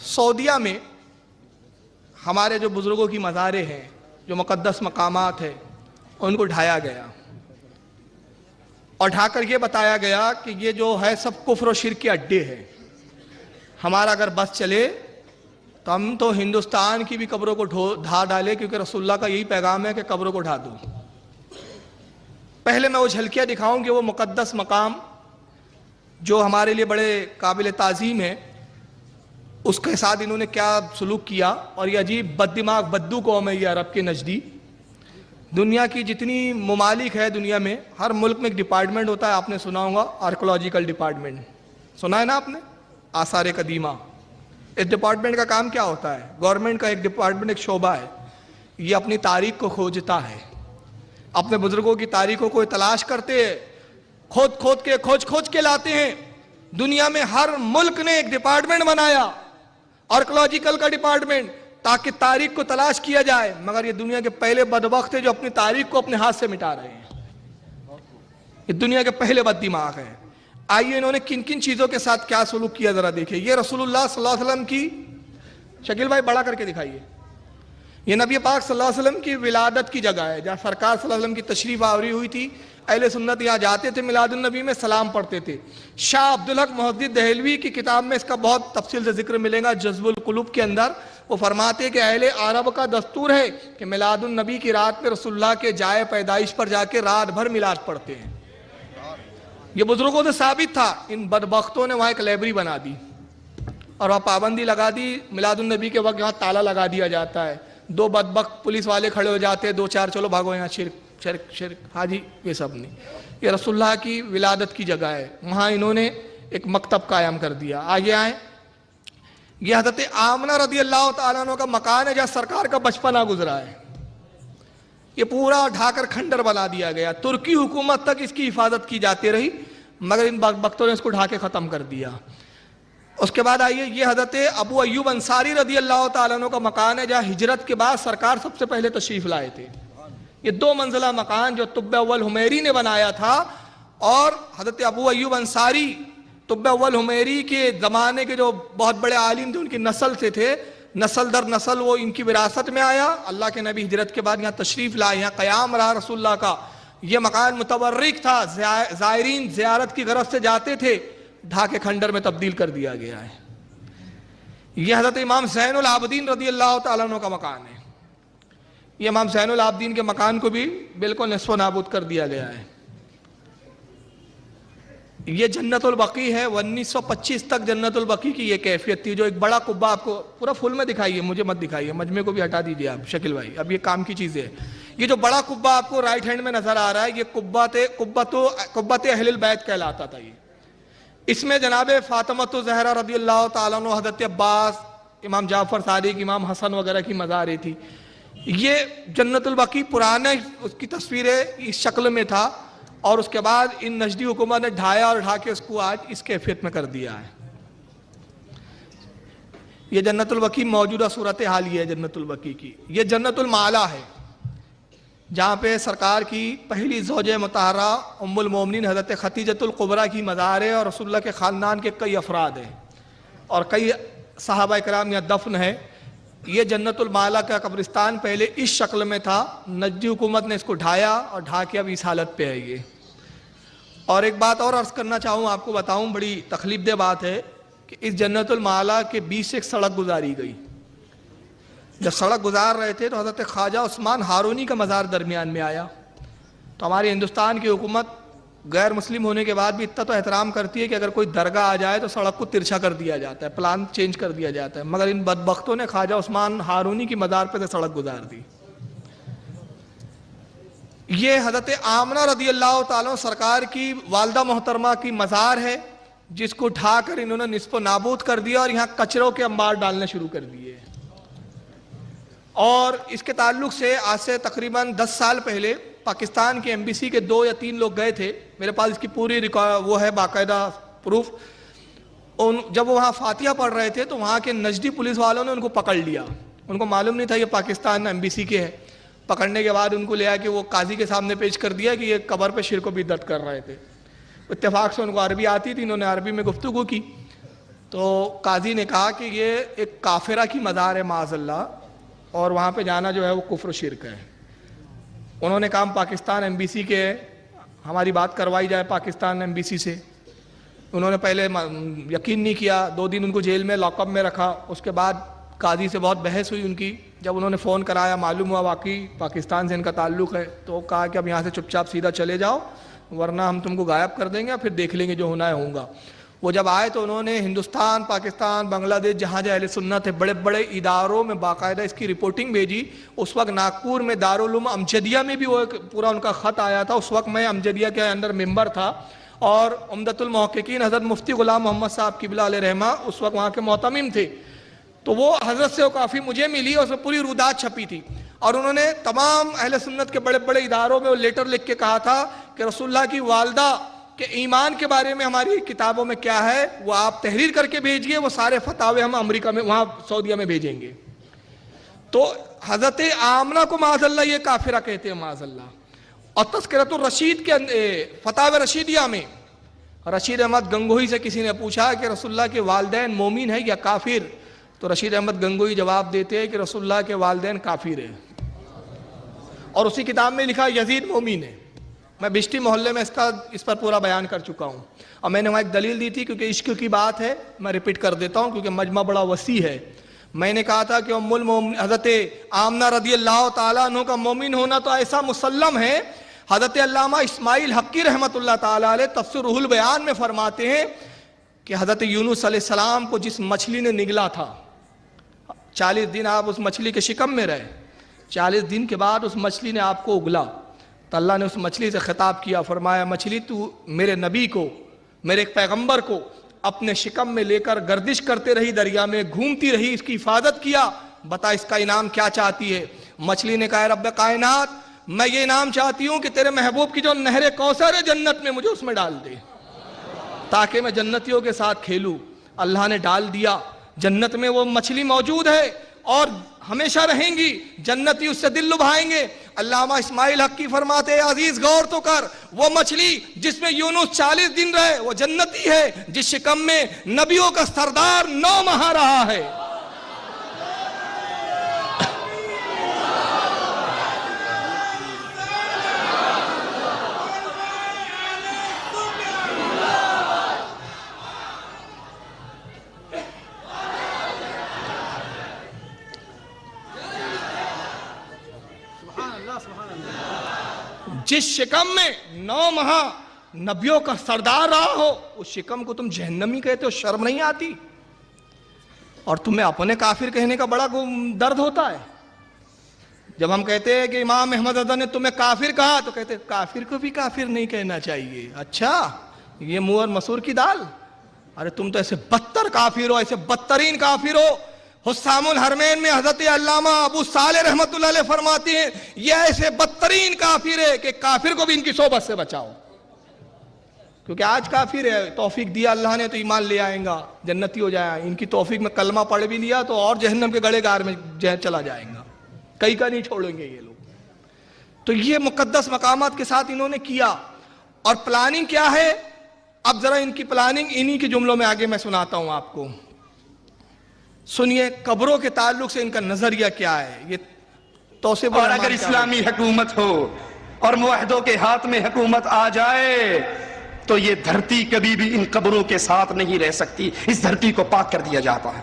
سعودیہ میں ہمارے جو بزرگوں کی مزاریں ہیں، جو مقدس مقامات ہیں، ان کو ڈھایا گیا اور ڈھا کر یہ بتایا گیا کہ یہ جو ہے سب کفر و شرک کے اڈے ہیں. ہمارا اگر بس چلے تو ہم تو ہندوستان کی بھی قبروں کو ڈھا ڈالے، کیونکہ رسول اللہ کا یہی پیغام ہے کہ قبروں کو ڈھا دو. پہلے میں وہ جھلکیاں دکھاؤں کہ وہ مقدس مقام جو ہمارے لیے بڑے قابل تعظیم ہے، اس کے ساتھ انہوں نے کیا سلوک کیا. اور یہ عجیب بد دماغ بدو قوم ہے یہ عرب کے نجدی. دنیا کی جتنی ممالک ہے دنیا میں، ہر ملک میں ایک ڈپارٹمنٹ ہوتا ہے، آپ نے سنا ہوگا آرکولوجیکل ڈپارٹمنٹ، سنا ہے نا آپ نے، آثار قدیمہ. اس ڈپارٹمنٹ کا کام کیا ہوتا ہے؟ گورنمنٹ کا ایک ڈپارٹمنٹ، ایک شعبہ ہے. یہ اپنی تاریخ کو کھوجتا ہے، اپنے بزرگوں کی تاریخوں کو تلاش کرتے ہیں، کھوج کے لاتے ہیں. دنیا میں ہر ملک نے ایک ڈپارٹمنٹ بنایا، آرکولوجیکل کا ڈپارٹمنٹ، تاکہ تاریخ کو تلاش کیا جائے. مگر یہ دنیا کے پہلے بدبخت ہیں جو اپنی تاریخ کو اپنے ہاتھ سے مٹا رہے ہیں. یہ دنیا کے پہلے بد دماغ ہیں. آئیے انہوں نے کن کن چیزوں کے ساتھ کیا سلوک کیا ذرا دیکھیں. یہ رسول اللہ صلی اللہ علیہ وسلم کی، شکیل بھائی بڑا کر کے دکھائیے، یہ نبی پاک صلی اللہ علیہ وسلم کی ولادت کی جگہ ہے، جہاں سرکار صلی اللہ علیہ وسلم کی تشریف آوری ہوئی تھی. اہل سنت یہاں جاتے تھے، میلاد النبی میں سلام پڑھتے تھے. شاہ عبدالحق محدث دہلوی کی کتاب میں اس کا بہت تفصیل سے ذکر ملے گا، جذب القلوب کے اندر. وہ فرماتے کہ اہل عرب کا دستور ہے کہ میلاد النبی کی رات پہ رسول اللہ کے جائے پیدائش پر جا کے رات بھر میلاد پڑھتے ہیں. یہ بزرگوں سے ثابت تھا. ان بدبختوں نے وہاں ایک لائبریری بنا دی اور وہاں پابندی لگا دی، میلاد النبی کے وقت یہاں تالا لگا دیا جاتا ہے. دو بدبخت پولیس والے کھڑے ہو جاتے ہیں، دو چار چلو بھاگو یہاں، شرک شرک شرک. ہاں جی، یہ سب نہیں. یہ رسول اللہ کی ولادت کی جگہ ہے، وہاں انہوں نے ایک مکتب قائم کر دیا. آگے آئیں، یہ حضرت آمنہ رضی اللہ تعالیٰ عنہ کا مکان ہے جہاں سرکار کا بچپنا گزرا ہے. یہ پورا ڈھا کر کھنڈر بنا دیا گیا. ترکی حکومت تک اس کی حفاظت کی جاتی رہی، مگر ان بدبختوں نے اس کو ڈھا کے ختم کر دیا. اس کے بعد آئیے، یہ حضرت ابو ایوب انصاری رضی اللہ تعالیٰ عنہ کا مکان ہے جہاں ہجرت کے بعد سرکار سب سے پہلے تشریف لائے تھے. یہ 2 منزلہ مکان جو طب اول حمیری نے بنایا تھا، اور حضرت ابو ایوب انصاری طب اول حمیری کے زمانے کے جو بہت بڑے عالم تھے، ان کی نسل سے تھے. نسل در نسل وہ ان کی وراثت میں آیا. اللہ کے نبی ہجرت کے بعد یہاں تشریف لائے، یہاں قیام رہا رسول اللہ کا. یہ مکان متبرک تھا، زائرین زیارت کی غرض سے جاتے تھے، ڈھا کے کھنڈر میں تبدیل کر دیا گیا ہے. یہ حضرت امام زین العابدین رضی اللہ تعالیٰ عنہ کا مکان ہے. یہ امام زین العابدین کے مکان کو بھی بالکل نصف و نابود کر دیا گیا ہے. یہ جنت البقیع ہے. 1925 تک جنت البقیع کی یہ کیفیت تھی. جو ایک بڑا قبہ، آپ کو پورا فل میں دکھائیے، مجھے مت دکھائیے، مجمع کو بھی ہٹا دیجیے آپ شکیل بھائی، اب یہ کام کی چیزیں. یہ جو بڑا قبہ آپ کو رائٹ ہینڈ میں نظر آ رہا ہے، یہ قبۃ اہل البیت کہلاتا تھا. یہ اس میں جناب فاطمہ زہرا رضی اللہ تعالیٰ عنہ، حضرت عباس، امام جعفر صادق، امام حسن وغیرہ کی مزاریں تھی. یہ جنت البقیع پرانے اس کی تصویریں اس شکل میں تھا، اور اس کے بعد ان نجدی حکومت نے ڈھایا اور ڈھا کے اس کو آج اس کیفیت میں کر دیا ہے. یہ جنت البقیع موجودہ صورتحال یہ ہے جنت البقیع کی. یہ جنت المعلا ہے جہاں پہ سرکار کی پہلی زوجہ مطہرہ ام المومنین حضرت خدیجۃ الکبریٰ کی مزار ہے، اور رسول اللہ کے خاندان کے کئی افراد ہیں اور کئی صحابہ کرام یہاں دفن ہیں. یہ جنت المعلا کا قبرستان پہلے اس شکل میں تھا، نجدی حکومت نے اس کو ڈھایا اور ڈھا کے اب اس حالت پہ ہے یہ. اور ایک بات اور عرض کرنا چاہوں، آپ کو بتاؤں، بڑی تکلیف دہ بات ہے کہ اس جنت المعلا کے بیچ سے ایک سڑک گزاری گئی. جب سڑک گزار رہے تھے تو حضرت خواجہ عثمان ہارونی کا مزار درمیان میں آیا. تو ہماری ہندوستان کی حکومت غیر مسلم ہونے کے بعد بھی اتنا تو احترام کرتی ہے کہ اگر کوئی درگاہ آ جائے تو سڑک کو ترچھا کر دیا جاتا ہے، پلان چینج کر دیا جاتا ہے. مگر ان بدبختوں نے خواجہ عثمان ہارونی کی مزار پہ سے سڑک گزار دی. یہ حضرت آمنہ رضی اللہ تعالیٰ سرکار کی والدہ محترمہ کی مزار ہے، جس کو ڈھا کر انہوں نے نصف و نابود کر دیا اور یہاں کچروں کے انبار ڈالنے شروع کر دیے. اور اس کے تعلق سے آج سے تقریباً 10 سال پہلے پاکستان کے ایمبیسی کے 2 یا 3 لوگ گئے تھے. میرے پاس اس کی پوری وہ ہے باقاعدہ پروف. جب وہ وہاں فاتحہ پڑھ رہے تھے تو وہاں کے نجدی پولیس والوں نے ان کو پکڑ لیا. ان کو معلوم نہیں تھا یہ پاکستان ایمبیسی کے ہے. پکڑنے کے بعد ان کو لے آ کے وہ قاضی کے سامنے پیش کر دیا کہ یہ قبر پہ شرک و بدعت کر رہے تھے. اتفاق سے ان کو عربی آتی تھی، انہوں نے عربی میں گفتگو کی تو قاضی نے کہا کہ یہ ایک کافرہ کی مزار ہے معاذ اللہ، اور وہاں پہ جانا جو ہے وہ کفر و شرک ہے۔ انہوں نے کہا پاکستان ایمبیسی کے ہماری بات کروائی جائے پاکستان ایمبیسی سے۔ انہوں نے پہلے یقین نہیں کیا، 2 دن ان کو جیل میں لاک اپ میں رکھا۔ اس کے بعد قاضی سے بہت بحث ہوئی ان کی، جب انہوں نے فون کرایا معلوم ہوا واقعی پاکستان سے ان کا تعلق ہے، تو کہا کہ اب یہاں سے چپ چاپ سیدھا چلے جاؤ ورنہ ہم تم کو غائب کر دیں گے، پھر دیکھ لیں گے جو ہونا ہے ہوگا۔ وہ جب آئے تو انہوں نے ہندوستان، پاکستان، بنگلہ دیش جہاں جہاں اہل سنت ہے بڑے بڑے اداروں میں باقاعدہ اس کی رپورٹنگ بھیجی۔ اس وقت ناگپور میں دارالعلوم امجدیہ میں بھی وہ ایک پورا ان کا خط آیا تھا۔ اس وقت میں امجدیہ کے اندر ممبر تھا، اور عمدۃ المحققین حضرت مفتی غلام محمد صاحب قبلہ علیہ رحمہ اس وقت وہاں کے معتمم تھے۔ تو وہ حضرت سے کافی مجھے ملی، اور اس میں پوری رودات چھپی تھی، اور انہوں نے تمام اہل سنت کے بڑے بڑے اداروں میں وہ لیٹر لکھ کے کہا تھا کہ رسول اللہ کی والدہ کہ ایمان کے بارے میں ہماری کتابوں میں کیا ہے وہ آپ تحریر کر کے بھیجئے، وہ سارے فتاوے ہم امریکہ میں وہاں سعودیہ میں بھیجیں گے۔ تو حضرت آمنہ کو معاذ اللہ یہ کافرہ کہتے ہیں معاذ اللہ۔ اور تذکرۃ الرشید کے فتاوی رشیدیہ میں رشید احمد گنگوہی سے کسی نے پوچھا کہ رسول اللہ کے والدین مومن ہیں یا کافر، تو رشید احمد گنگوہی جواب دیتے ہیں کہ رسول اللہ کے والدین کافر ہیں، اور اسی کتاب میں لکھا یزید مومن ہے۔ میں بشتی محلے میں اس پر پورا بیان کر چکا ہوں، اور میں نے وہاں ایک دلیل دی تھی، کیونکہ عشق کی بات ہے میں ریپیٹ کر دیتا ہوں کیونکہ مجمع بڑا وسیع ہے۔ میں نے کہا تھا کہ حضرت آمنہ رضی اللہ تعالیٰ عنہ کا مومن ہونا تو ایسا مسلم ہے۔ حضرت علامہ اسماعیل حقی رحمۃ اللہ تعالیٰ علیہ تفسیر روح البیان میں فرماتے ہیں کہ حضرت یونس علیہ السلام کو جس مچھلی نے نگلا تھا، 40 دن آپ اس مچھلی کے شکم میں رہے، 40 دن کے بعد اس مچھلی نے آپ کو اگلا، تو اللہ نے اس مچھلی سے خطاب کیا، فرمایا مچھلی تو میرے نبی کو، میرے ایک پیغمبر کو اپنے شکم میں لے کر گردش کرتے رہی، دریا میں گھومتی رہی، اس کی حفاظت کیا، بتا اس کا انعام کیا چاہتی ہے؟ مچھلی نے کہا رب کائنات میں یہ انعام چاہتی ہوں کہ تیرے محبوب کی جو نہر کوثر ہے جنت میں مجھے اس میں ڈال دے تاکہ میں جنتیوں کے ساتھ کھیلوں۔ اللہ نے ڈال دیا، جنت میں وہ مچھلی موجود ہے اور ہمیشہ رہیں گی، جنتی اس سے دل لبھائیں گے۔ علامہ اسماعیل حقی فرماتے ہیں عزیز غور تو کر، وہ مچھلی جس میں یونس 40 دن رہے وہ جنتی ہے جس شکم میں نبیوں کا سردار 9 ماہ رہا ہے۔ جس شکم میں 9 ماہ نبیوں کا سردار رہا ہو اس شکم کو تم جہنمی کہتے ہو، شرم نہیں آتی؟ اور تمہیں اپنے کافر کہنے کا بڑا درد ہوتا ہے۔ جب ہم کہتے ہیں کہ امام احمد رضا نے تمہیں کافر کہا تو کہتے ہیں کافر کو بھی کافر نہیں کہنا چاہیے۔ اچھا یہ منہ اور مسور کی دال؟ ارے تم تو ایسے بدتر کافر ہو، ایسے بدترین کافر ہو۔ حسام الحرمین میں حضرت علامہ ابو صالح رحمۃ اللہ علیہ فرماتے ہیں یہ ایسے بدترین کافر ہے کہ کافر کو بھی ان کی صحبت سے بچاؤ، کیونکہ آج کافر ہے، توفیق دیا اللہ نے تو ایمان لے آئیں گا، جنتی ہو جائے، ان کی توفیق میں کلمہ پڑھ بھی لیا تو اور جہنم کے گڑے گار میں چلا جائیں گا، کئی کا نہیں چھوڑیں گے یہ لوگ۔ تو یہ مقدس مقامات کے ساتھ انہوں نے کیا، اور پلاننگ کیا ہے؟ اب ذرا ان کی پلاننگ انہی کے جملوں میں آگے میں سناتا ہوں آپ کو، سنیے قبروں کے تعلق سے ان کا نظریہ کیا ہے۔ یہ توسیب اور اگر اسلامی حکومت ہو اور موحدوں کے ہاتھ میں حکومت آ جائے تو یہ دھرتی کبھی بھی ان قبروں کے ساتھ نہیں رہ سکتی، اس دھرتی کو پاک کر دیا جاتا ہے۔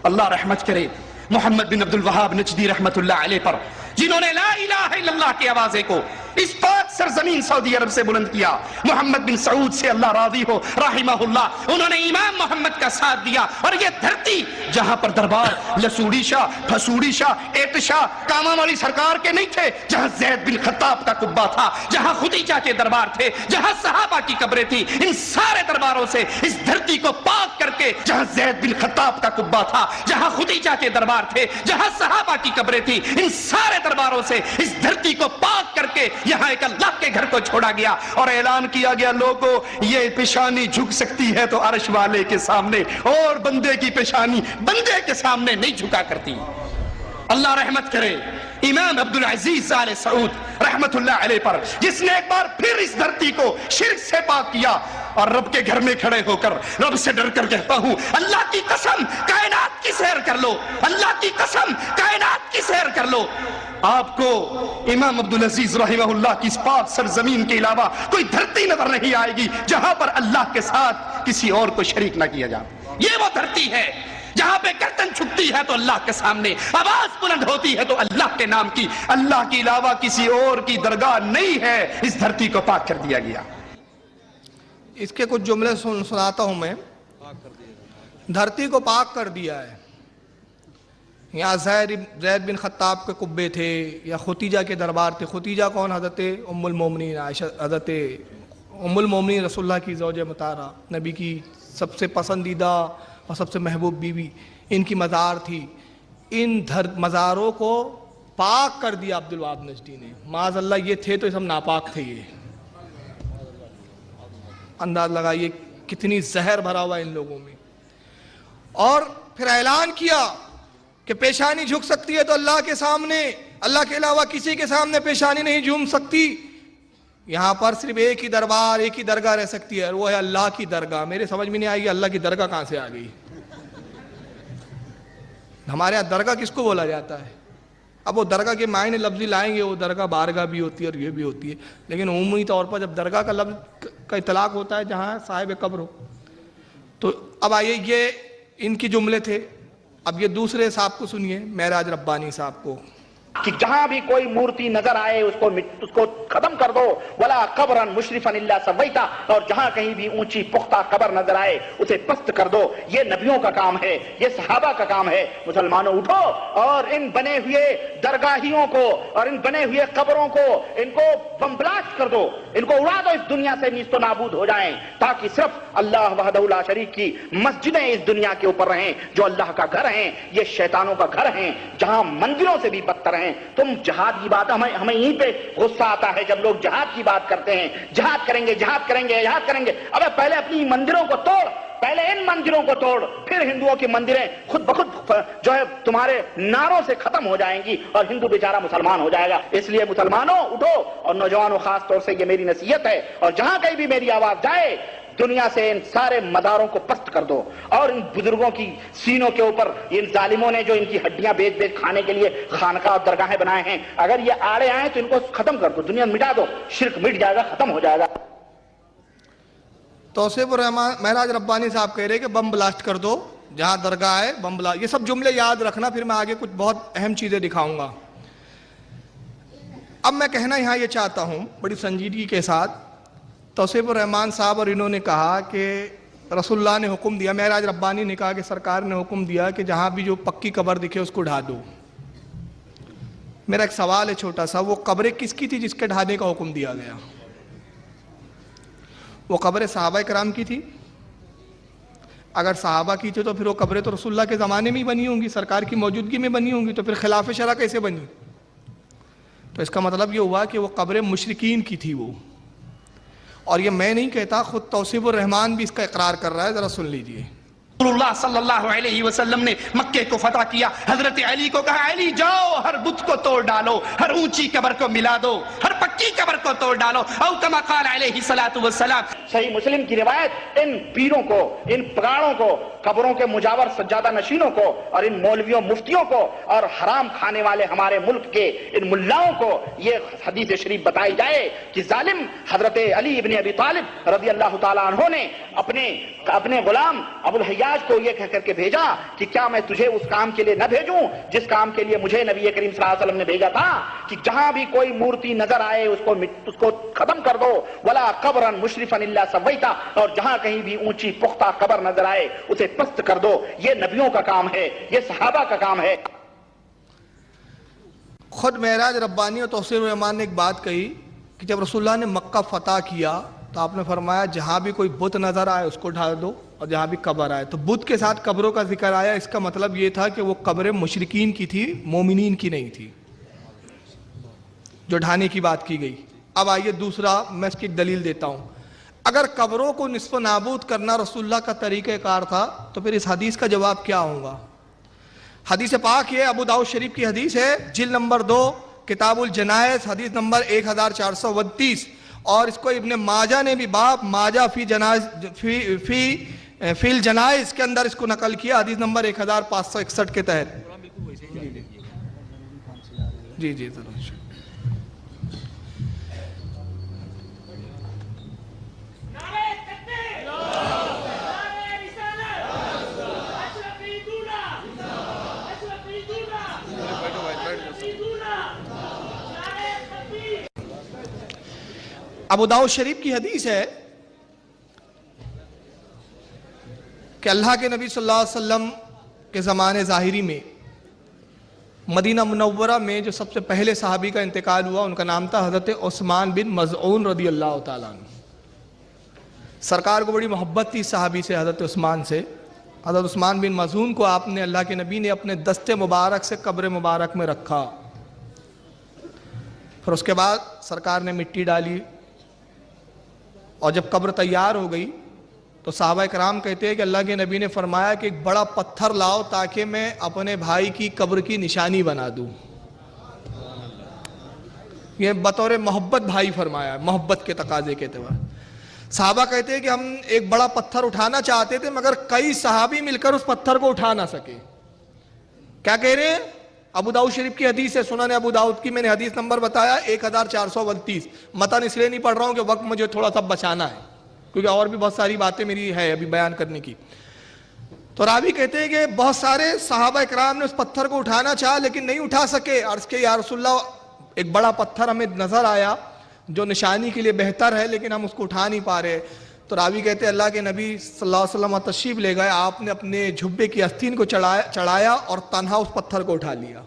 اللہ رحمت کرے محمد بن عبد الوہاب نجدی رحمت اللہ علیہ پر، جنہوں نے لا الہ الا اللہ کے آوازے کو اس پاک سرزمین سعودی عرب سے بلند کیا۔ محمد بن سعود سے اللہ راضی ہو رحمہ اللہ، انہوں نے امام محمد کا ساتھ دیا، اور یہ دھرتی جہاں پر دربار لسوڑی شاہ، پھسوڑی شاہ، ایت شاہ، کاماں والی سرکار کے نہیں تھے، جہاں زید بن خطاب کا قبہ تھا، جہاں خدیجہ کے دربار تھے، جہاں صحابہ کی قبریں تھی، ان سارے درباروں سے اس دھرتی کو پاک کر کے، جہاں زید بن خطاب کا قبہ تھا، جہاں خدیجہ کے دربار تھے، جہاں صحابہ کی قبریں تھی، ان سارے درباروں سے اس دھرتی کو پاک کر کے یہاں ایک اللہ کے گھر کو چھوڑا گیا، اور اعلان کیا گیا لوگوں یہ پیشانی جھک سکتی ہے تو عرش والے کے سامنے، اور بندے کی پیشانی بندے کے سامنے نہیں جھکا کرتی۔ اللہ رحمت کرے امام عبدالعزیز آل سعود رحمت اللہ علیہ پر، جس نے ایک بار پھر اس دھرتی کو شرک سے پاک کیا۔ اور رب کے گھر میں کھڑے ہو کر رب سے ڈر کر کہتا ہوں اللہ کی قسم کائنات کی سیر کر لو، اللہ کی قسم کائنات کی سیر کر لو، آپ کو امام عبدالعزیز رحمہ اللہ کی اس پاک سرزمین کے علاوہ کوئی دھرتی نظر نہیں آئے گی جہاں پر اللہ کے ساتھ کسی اور کو شریک نہ کیا جائے۔ یہ وہ دھرتی ہے جہاں پہ گردن چھکتی ہے تو اللہ کے سامنے آواز بلند ہوتی ہے تو اللہ کے نام کی، اللہ کے علاوہ کسی اور کی درگاہ نہیں ہے، اس دھرتی کو پاک کر دیا گیا۔ اس کے کچھ جملے سناتا ہوں میں۔ دھرتی کو پاک کر دیا ہے، یہاں زید بن خطاب کے قبے تھے یا ختیجہ کے دربار تھے۔ ختیجہ کون؟ حضرت ام المومنین عائشہ، حضرت ام المومنین رسول اللہ کی زوجہ مطہرہ، نبی کی سب سے پسندیدہ اور سب سے محبوب بیوی، ان کی مزار تھی۔ ان مزاروں کو پاک کر دیا عبدالوہاب نجدی نے۔ معاذ اللہ یہ تھے تو یہ سب ناپاک تھے۔ یہ انداز لگائیے کتنی زہر بھرا ہوا ان لوگوں میں۔ اور پھر اعلان کیا کہ پیشانی جھک سکتی ہے تو اللہ کے سامنے، اللہ کے علاوہ کسی کے سامنے پیشانی نہیں جھک سکتی۔ یہاں پر صرف ایک ہی دربار، ایک ہی درگاہ رہ سکتی ہے، وہ ہے اللہ کی درگاہ۔ میرے سمجھ میں نہیں آئی اللہ کی درگاہ کہاں سے آ گئی؟ ہمارے یہاں درگاہ کس کو بولا جاتا ہے؟ اب وہ درگاہ کے معنی لفظی لائیں گے، وہ درگاہ بارگاہ بھی ہوتی ہے اور یہ بھی ہوتی ہے، لیکن عمومی طور پر جب درگاہ کا لفظ کا اطلاق ہوتا ہے جہاں صاحب قبر ہو۔ تو اب آئیے، یہ ان کی جملے تھے۔ اب یہ دوسرے صاحب کو سنیے، معراج ربانی صاحب کو، کہ جہاں بھی کوئی مورتی نظر آئے اس کو ختم کر دو، ولا قبرا مشرفا الا سویتا، اور جہاں کہیں بھی اونچی پختہ قبر نظر آئے اسے پست کر دو۔ یہ نبیوں کا کام ہے، یہ صحابہ کا کام ہے۔ مسلمانوں اٹھو اور ان بنے ہوئے درگاہیوں کو اور ان بنے ہوئے قبروں کو، ان کو بم بلاسٹ کر دو، ان کو اڑا دو، اس دنیا سے نیست و نابود ہو جائیں، تاکہ صرف اللہ وحدہ لا شریک کی مسجدیں اس دنیا کے اوپر رہیں جو اللہ کا گھر ہیں۔ یہ شیطانوں کا گھر ہیں جہاں مندروں سے بھی بدتر ہیں۔ تم جہاد کی بات، ہمیں یہیں پہ غصہ آتا ہے جب لوگ جہاد کی بات کرتے ہیں، جہاد کریں گے، جہاد کریں گے، جہاد کریں گے۔ ابے پہلے اپنی مندروں کو توڑ، پہلے ان مندروں کو توڑ، پھر ہندوؤں کی مندریں خود بخود جو ہے تمہارے نعروں سے ختم ہو جائیں گی اور ہندو بیچارہ مسلمان ہو جائے گا۔ اس لیے مسلمانوں اٹھو، اور نوجوانوں خاص طور سے یہ میری نصیحت ہے، اور جہاں کہیں بھی میری آواز جائے دنیا سے ان سارے مداروں کو پست کر دو، اور ان بزرگوں کی سینوں کے اوپر ان ظالموں نے جو ان کی ہڈیاں بیچ بیچ کھانے کے لیے خانقاہ اور درگاہیں بنائے ہیں، اگر یہ آڑے آئیں تو ان کو ختم کر دو، دنیا مٹا دو، شرک مٹ جائے گا، ختم ہو جائے گا۔ توصیف الرحمان معراج ربانی صاحب کہہ رہے کہ بم بلاسٹ کر دو، جہاں درگاہ ہے بم بلاسٹ۔ یہ سب جملے یاد رکھنا، پھر میں آگے کچھ بہت اہم چیزیں دکھاؤں گا۔ اب میں کہنا یہاں یہ چاہتا ہوں بڑی سنجیدگی کے ساتھ، توصیف الرحمان صاحب اور انہوں نے کہا کہ رسول اللہ نے حکم دیا، معراج ربانی نے کہا کہ سرکار نے حکم دیا کہ جہاں بھی جو پکی قبر دکھے اس کو ڈھا دو۔ میرا ایک سوال ہے چھوٹا سا، وہ قبریں کس کی تھی جس کے ڈھانے کا حکم دیا گیا؟ وہ قبریں صحابہ کرام کی تھی؟ اگر صحابہ کی تھی تو پھر وہ قبریں تو رسول اللہ کے زمانے میں ہی بنی ہوں گی، سرکار کی موجودگی میں بنی ہوں گی، تو پھر خلاف شرع کیسے بنی؟ تو اس کا مطلب یہ ہوا کہ وہ قبریں مشرکین کی تھی وہ، اور یہ میں نہیں کہتا، خود توصیف الرحمان بھی اس کا اقرار کر رہا ہے، ذرا سن لیجئے۔ رسول اللہ صلی اللہ علیہ وسلم نے مکے کو فتح کیا، حضرت علی کو کہا علی جاؤ ہر بت کو توڑ ڈالو، ہر اونچی قبر کو ملا دو، ہر پکی قبر کو توڑ ڈالو، او کما قال علیہ الصلوۃ والسلام۔ صحیح مسلم کی روایت، ان پیروں کو، ان پراڑوں کو، قبروں کے مجاور سجادہ نشینوں کو، اور ان مولویوں مفتیوں کو، اور حرام کھانے والے ہمارے ملک کے ان ملاؤں کو یہ حدیث شریف بتائی جائے کہ ظالم حضرت علی ابن ابی طالب رضی اللہ تعالیٰ عنہ نے اپنے غلام ابو الحیاج کو یہ کہہ کر کے بھیجا کہ کیا میں تجھے اس کام کے لیے نہ بھیجوں جس کام کے لیے مجھے نبی کریم صلی اللہ علیہ وسلم نے بھیجا تھا، کہ جہاں بھی کوئی مورتی نظر آئے اس کو ختم کر دو، ولا قبرا مشرفا الا سویتا، اور جہاں کہیں بھی اونچی پختہ قبر نظر آئے اسے پست کر دو۔ یہ نبیوں کا کام ہے، یہ صحابہ کا کام ہے۔ خود معراج ربانی اور توصیف الرحمان نے ایک بات کہی کہ جب رسول اللہ نے مکہ فتح کیا تو آپ نے فرمایا جہاں بھی کوئی بت نظر آئے اس کو ڈھا دو، اور جہاں بھی قبر آئے، تو بت کے ساتھ قبروں کا ذکر آیا، اس کا مطلب یہ تھا کہ وہ قبریں مشرکین کی تھی، مومنین کی نہیں تھی جو ڈھانے کی بات کی گئی۔ اب آئیے دوسرا، میں اس کی ایک دلیل دیتا ہوں۔ اگر قبروں کو نصف و نابود کرنا رسول اللہ کا طریقہ کار تھا تو پھر اس حدیث کا جواب کیا ہوگا؟ حدیث پاک یہ ابو داؤد شریف کی حدیث ہے، جلد نمبر 2 کتاب الجنائز، حدیث نمبر 1432، اور اس کو ابن ماجہ نے بھی باب ماجہ فی الجنائز کے اندر اس کو نقل کیا، حدیث نمبر 1561 کے تحت۔ جی جی ضرور۔ ابو داؤد شریف کی حدیث ہے کہ اللہ کے نبی صلی اللہ علیہ وسلم کے زمانے ظاہری میں مدینہ منورہ میں جو سب سے پہلے صحابی کا انتقال ہوا ان کا نام تھا حضرت عثمان بن مظعون رضی اللہ تعالیٰ عنہ۔ سرکار کو بڑی محبت تھی صحابی سے، حضرت عثمان سے۔ حضرت عثمان بن مظعون کو آپ نے، اللہ کے نبی نے اپنے دست مبارک سے قبر مبارک میں رکھا، پھر اس کے بعد سرکار نے مٹی ڈالی، اور جب قبر تیار ہو گئی تو صحابہ کرام کہتے ہیں کہ اللہ کے نبی نے فرمایا کہ ایک بڑا پتھر لاؤ تاکہ میں اپنے بھائی کی قبر کی نشانی بنا دوں۔ یہ بطور محبت بھائی فرمایا، محبت کے تقاضے کے اعتبار۔ صحابہ کہتے ہیں کہ ہم ایک بڑا پتھر اٹھانا چاہتے تھے مگر کئی صحابی مل کر اس پتھر کو اٹھا نہ سکے۔ کیا کہہ رہے ہیں؟ ابو داؤد شریف کی حدیث ہے، سنن ابو داؤد کی، میں نے حدیث نمبر بتایا 1432۔ متن اس لیے نہیں پڑھ رہا ہوں کہ وقت مجھے تھوڑا سا بچانا ہے، کیونکہ اور بھی بہت ساری باتیں میری ہے ابھی بیان کرنے کی۔ تو راوی کہتے ہیں کہ بہت سارے صحابہ اکرام نے اس پتھر کو اٹھانا چاہا لیکن نہیں اٹھا سکے۔ عرض کہ یا رسول اللہ ایک بڑا پتھر ہمیں نظر آیا جو نشانی کے لیے بہتر ہے لیکن ہم اس کو اٹھا نہیں پا رہے۔ تو راوی کہتے ہیں اللہ کے نبی صلی اللہ علیہ وسلم تشریف لے گئے، آپ نے اپنے جھبے کی آستین کو چڑھایا اور تنہا اس پتھر کو اٹھا لیا۔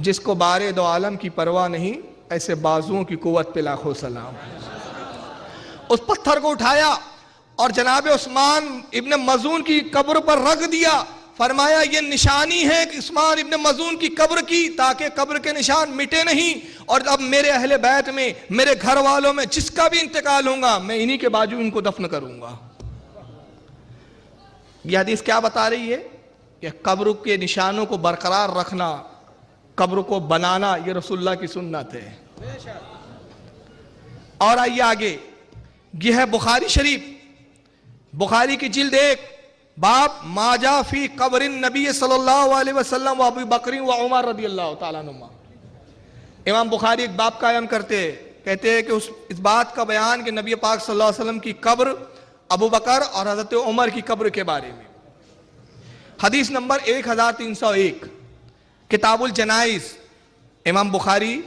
جس کو بارے دو عالم کی پرواہ نہیں، ایسے بازوؤں کی قوت پہ لاکھوں سلام۔ اس پتھر کو اٹھایا اور جناب عثمان ابن مظعون کی قبر پر رکھ دیا، فرمایا یہ نشانی ہے کہ عثمان ابن مظعون کی قبر کی، تاکہ قبر کے نشان مٹے نہیں، اور اب میرے اہل بیت میں، میرے گھر والوں میں جس کا بھی انتقال ہوگا میں انہی کے باجو ان کو دفن کروں گا۔ یہ حدیث کیا بتا رہی ہے؟ کہ قبر کے نشانوں کو برقرار رکھنا، قبر کو بنانا، یہ رسول اللہ کی سنت ہے۔ اور آئیے آگے، یہ ہے بخاری شریف، بخاری کی جلد 1، باب ما جاء فی قبر النبی صلی اللہ علیہ وسلم و ابی بکر و عمر رضی اللہ تعالیٰ عنہما۔ امام بخاری ایک باب قائم کرتے ہیں، کہتے ہیں کہ اس بات کا بیان کہ نبی پاک صلی اللہ علیہ وسلم کی قبر، ابو بکر اور حضرت عمر کی قبر کے بارے میں۔ حدیث نمبر 1301، کتاب الجنائز، امام بخاری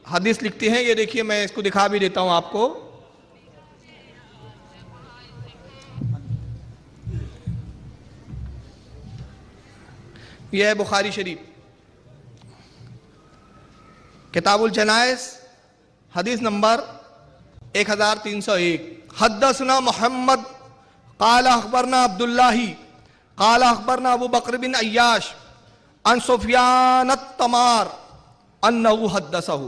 حدیث لکھتے ہیں، یہ دیکھیے میں اس کو دکھا بھی دیتا ہوں آپ کو۔ یہ ہے بخاری شریف، کتاب الجنائز، حدیث نمبر 1301۔ حدثنا محمد قال اخبرنا عبداللہ قال اخبرنا ابو بکر بن عیاش عن سفیان التمار انہو حدثہ۔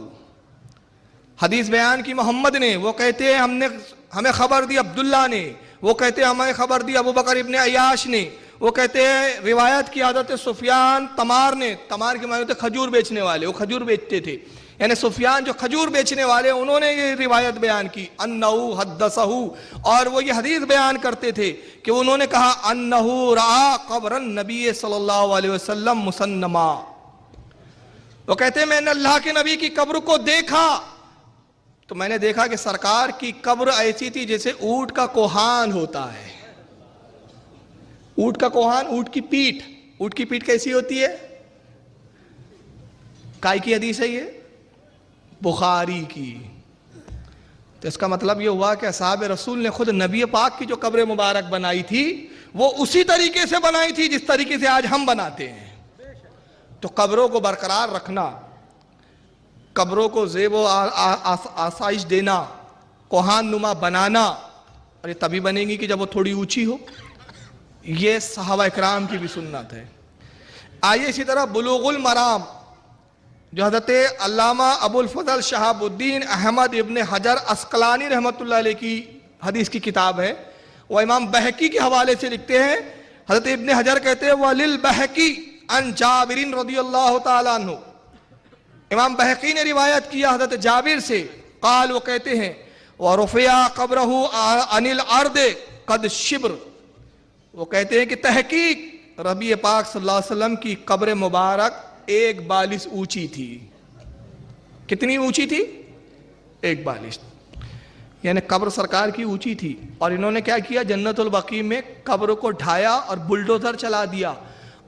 حدیث بیان کی محمد نے، وہ کہتے ہیں ہمیں خبر دی عبداللہ نے، وہ کہتے ہیں ہمیں خبر دی ابو بکر ابن عیاش نے، وہ کہتے ہیں روایت کی حضرت سفیان تمار نے، تمار کے معنی ہوتے کھجور بیچنے والے، وہ کھجور بیچتے تھے، یعنی سفیان جو کھجور بیچنے والے انہوں نے یہ روایت بیان کی، انہو حدثہ، اور وہ یہ حدیث بیان کرتے تھے کہ انہوں نے کہا انہو رعا قبر النبی صلی اللہ علیہ وسلم مسنما۔ وہ کہتے ہیں میں نے اللہ کے نبی کی قبر کو دیکھا تو میں نے دیکھا کہ سرکار کی قبر ایسی تھی جیسے اونٹ کا کوہان ہوتا ہے۔ اونٹ کا کوہان، اونٹ کی پیٹھ، اونٹ کی پیٹھ کیسی ہوتی ہے؟ کائی کی حدیث ہے یہ؟ بخاری کی۔ تو اس کا مطلب یہ ہوا کہ اصحاب رسول نے خود نبی پاک کی جو قبر مبارک بنائی تھی وہ اسی طریقے سے بنائی تھی جس طریقے سے آج ہم بناتے ہیں۔ تو قبروں کو برقرار رکھنا، قبروں کو زیب و آسائش دینا، کوہان نما بنانا، اور یہ تبھی بنے گی کہ جب وہ تھوڑی اونچی ہو، یہ صحابہ اکرام کی بھی سنت ہے۔ آئیے اسی طرح بلوغ المرام، جو حضرت علامہ ابو الفضل شہاب الدین احمد ابن حجر عسقلانی رحمۃ اللہ علیہ کی حدیث کی کتاب ہے، وہ امام بہقی کے حوالے سے لکھتے ہیں، حضرت ابن حجر کہتے ہیں وَلِلْبَحَقِ عن جابر رضی اللہ تعالیٰ عنہ، امام بہقی نے روایت کیا حضرت جابر سے قال وہ کہتے ہیں وَرُفِعَ قَبْرَهُ عَنِ الْأَرْضِ قَدْ شِبْرٍ، وہ کہتے ہیں کہ تحقیق نبی پاک صلی اللہ علیہ وسلم کی قبر مبارک 1 بالش اونچی تھی۔ کتنی اونچی تھی؟ 1 بالش، یعنی قبر سرکار کی اونچی تھی۔ اور انہوں نے کیا کیا؟ جنت البقیع میں قبر کو ڈھایا اور بلڈوزر چلا دیا،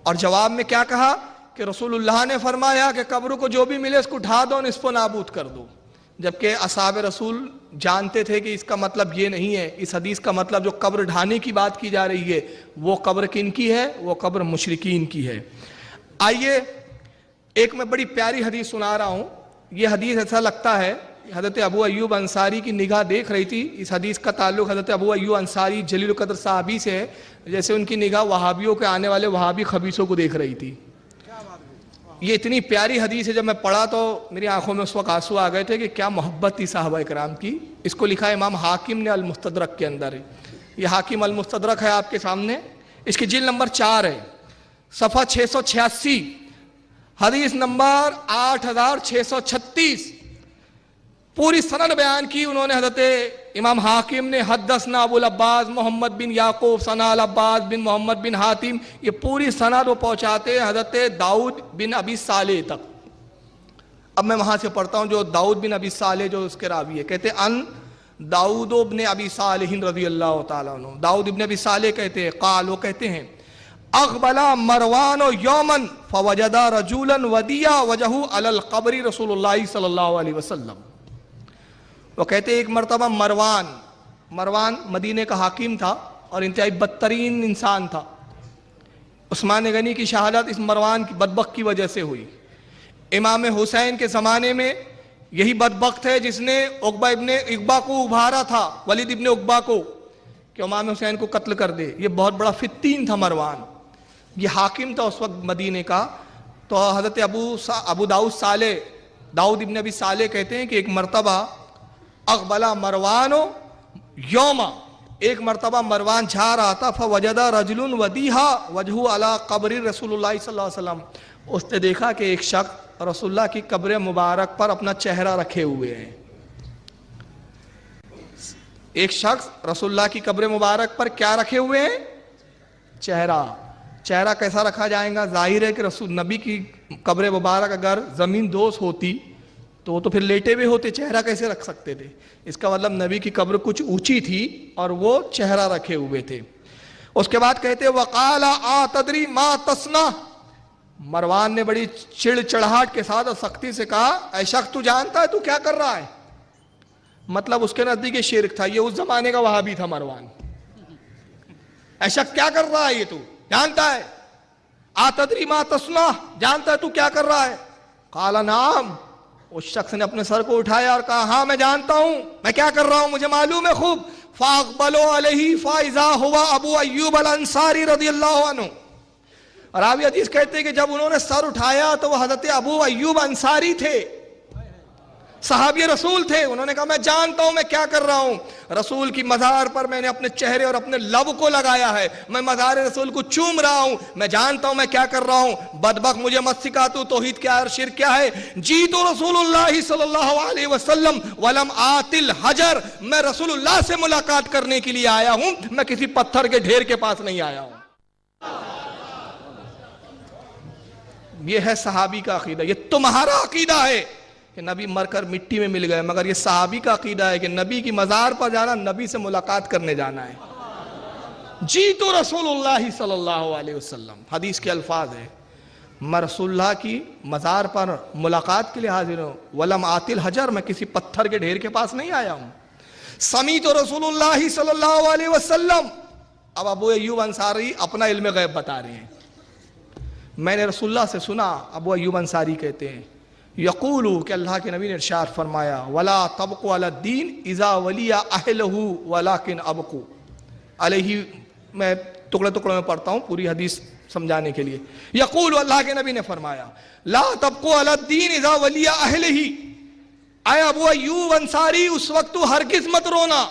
اور جواب میں کیا کہا کہ رسول اللہ نے فرمایا کہ قبر کو جو بھی ملے اس کو ڈھا دو، نصف و نابود کر دو۔ جبکہ اصحاب رسول جانتے تھے کہ اس کا مطلب یہ نہیں ہے، اس حدیث کا مطلب جو قبر ڈھانے کی بات کی جا رہی ہے وہ قبر کن کی ہے؟ وہ قبر مشرکین کی ہے۔ آئیے ایک میں بڑی پیاری حدیث سنا رہا ہوں۔ یہ حدیث ایسا لگتا ہے حضرت ابو ایوب انصاری کی نگاہ دیکھ رہی تھی۔ اس حدیث کا تعلق حضرت ابو ایوب انصاری جلیل القدر صحابی سے ہے، جیسے ان کی نگاہ وہابیوں کے آنے والے وہابی خبیثوں کو دیکھ رہی تھی۔ یہ اتنی پیاری حدیث ہے، جب میں پڑھا تو میری آنکھوں میں اس وقت آنسو آ گئے تھے کہ کیا محبت تھی صحابہ کرام کی۔ اس کو لکھا ہے امام حاکم نے المستدرک کے اندر۔ یہ حاکم المستدرک ہے آپ کے سامنے، اس کی جلد نمبر 4 ہے، صفحہ 686، حدیث نمبر 8636۔ پوری سند بیان کی انہوں نے، حضرت امام حاکم نے حدثنا ابو العباس محمد بن یعقوب ثنا العباس بن محمد بن حاتم، یہ پوری سند وہ پہنچاتے ہیں حضرت داؤد بن ابی صالح تک۔ اب میں وہاں سے پڑھتا ہوں جو داؤد بن ابی صالح جو اس کے راوی ہے، کہتے ہیں ان داؤد بن ابی صالح رضی اللہ تعالیٰ عنہ، داؤد بن ابی صالح کہتے ہیں قال، وہ کہتے ہیں اقبلا مروان یومن فوجدا رجولا ودیا وجہو علی القبر رسول اللہ صلی اللہ علیہ وسلم۔ وہ کہتے ہیں ایک مرتبہ مروان مدینے کا حاکم تھا اور انتہائی بدترین انسان تھا۔ عثمان غنی کی شہادت اس مروان کی بدبخت کی وجہ سے ہوئی۔ امام حسین کے زمانے میں یہی بدبخت ہے جس نے عقبہ ابن عقبہ کو ابھارا تھا، ولید ابن عقبہ کو، کہ امام حسین کو قتل کر دے۔ یہ بہت بڑا فتین تھا مروان، یہ حاکم تھا اس وقت مدینے کا۔ تو حضرت ابو داؤد ابن ابی صالح کہتے ہیں کہ ایک مرتبہ اقبلا مروانو یوما، ایک مرتبہ مروان جا رہا تھا، فوجدا رجل ودیہا وجہو علی قبر رسول اللہ صلی اللہ علیہ وسلم، اس نے دیکھا کہ ایک شخص رسول اللہ کی قبر مبارک پر اپنا چہرہ رکھے ہوئے ہیں۔ ایک شخص رسول اللہ کی قبر مبارک پر کیا رکھے ہوئے ہیں؟ چہرہ کیسا رکھا جائے گا؟ ظاہر ہے کہ رسول نبی کی قبر مبارک اگر زمین دوز ہوتی تو وہ تو پھر لیٹے ہوئے ہوتے، چہرہ کیسے رکھ سکتے تھے؟ اس کا مطلب نبی کی قبر کچھ اونچی تھی اور وہ چہرہ رکھے ہوئے تھے۔ اس کے بعد کہتے وقال تدری ما تصنع، مروان نے بڑی چڑچڑاہٹ کے ساتھ اور سختی سے کہا اے شخص تو جانتا ہے تو کیا کر رہا ہے؟ مطلب اس کے نزدیک یہ شرک تھا، یہ اس زمانے کا وہابی تھا مروان۔ اے شخص کیا کر رہا ہے؟ یہ تو جانتا ہے؟ تدری ما تصنع، جانتا ہے تو کیا کر رہا ہے؟ قال نعم، اس شخص نے اپنے سر کو اٹھایا اور کہا ہاں میں جانتا ہوں میں کیا کر رہا ہوں، مجھے معلوم ہے خوب۔ فاقبلوا علیہ فاذا ہوا ابو ایوب الانصاری رضی اللہ عنہ۔ راوی حدیث کہتے ہیں کہ جب انہوں نے سر اٹھایا تو وہ حضرت ابو ایوب انصاری تھے، صحابی رسول تھے۔ انہوں نے کہا میں جانتا ہوں میں کیا کر رہا ہوں، رسول کی مزار پر میں نے اپنے چہرے اور اپنے لب کو لگایا ہے، میں مزار رسول کو چوم رہا ہوں، میں جانتا ہوں میں کیا کر رہا ہوں۔ بدبخت مجھے مت سکھا تو توحید کیا ہے اور شرک کیا ہے۔ جیت رسول اللہ صلی اللہ علیہ وسلم ولم آت الحجر، میں رسول اللہ سے ملاقات کرنے کے لیے آیا ہوں، میں کسی پتھر کے ڈھیر کے پاس نہیں آیا ہوں۔ یہ ہے صحابی کا عقیدہ، یہ تمہارا عقیدہ ہے کہ نبی مر کر مٹی میں مل گئے، مگر یہ صحابی کا عقیدہ ہے کہ نبی کی مزار پر جانا، نبی سے ملاقات کرنے جانا ہے۔ جیت رسول اللہ صلی اللہ علیہ وسلم، حدیث کے الفاظ ہے، میں رسول اللہ کی مزار پر ملاقات کے لیے حاضر ہوں۔ ولم آت الحجر، میں کسی پتھر کے ڈھیر کے پاس نہیں آیا ہوں۔ سمیت رسول اللہ صلی اللہ علیہ وسلم، اب ابو ایوب انصاری اپنا علم غیب بتا رہے ہیں، میں نے رسول اللہ سے سنا، ابو ایوب انصاری کہتے ہیں یقولو کہ اللہ کے نبی نے ارشاد فرمایا ولا تبقوا علی الدین اذا ولی اہلہ ولکن ابقوا علیہ۔ میں ٹکڑے ٹکڑوں میں پڑھتا ہوں پوری حدیث سمجھانے کے لیے۔ یقول، اللہ کے نبی نے فرمایا لا تبقوا علی الدین اذا ولی اہلہ، اے ابو ایوب انصاری اس وقت تو ہرگز مت رونا،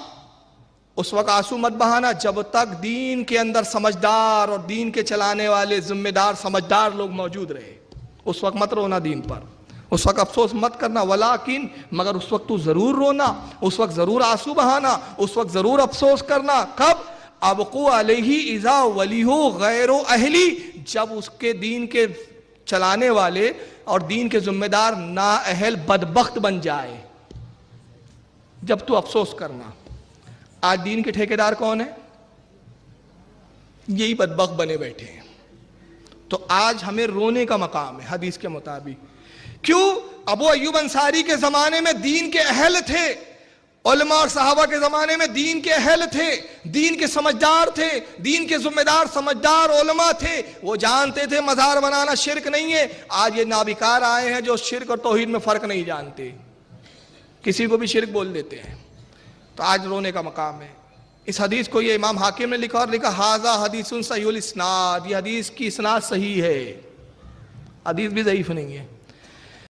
اس وقت آنسو مت بہانا جب تک دین کے اندر سمجھدار اور دین کے چلانے والے ذمہ دار سمجھدار لوگ موجود رہے، اس وقت مت رونا دین پر۔ اس وقت افسوس مت کرنا، ولیکن مگر اس وقت تو ضرور رونا، اس وقت ضرور آنسو بہانا، اس وقت ضرور افسوس کرنا. کب؟ ابقو علیہ اذا ولیہ غیر اہلی، جب اس کے دین کے چلانے والے اور دین کے ذمہ دار نااہل بدبخت بن جائے، جب تو افسوس کرنا. آج دین کے ٹھیکیدار کون ہیں؟ یہی بدبخت بنے بیٹھے ہیں. تو آج ہمیں رونے کا مقام ہے حدیث کے مطابق. کیوں؟ ابو ایوب انصاری کے زمانے میں دین کے اہل تھے، علماء اور صحابہ کے زمانے میں دین کے اہل تھے، دین کے سمجھدار تھے، دین کے ذمہ دار سمجھدار علماء تھے. وہ جانتے تھے مزار بنانا شرک نہیں ہے. آج یہ نابکار آئے ہیں جو شرک اور توحید میں فرق نہیں جانتے، کسی کو بھی شرک بول دیتے ہیں. تو آج رونے کا مقام ہے. اس حدیث کو یہ امام حاکم نے لکھا اور لکھا ھذا حدیث صحیح الاسناد، یہ حدیث کی اسناد صحیح ہے، حدیث بھی ضعیف نہیں ہے.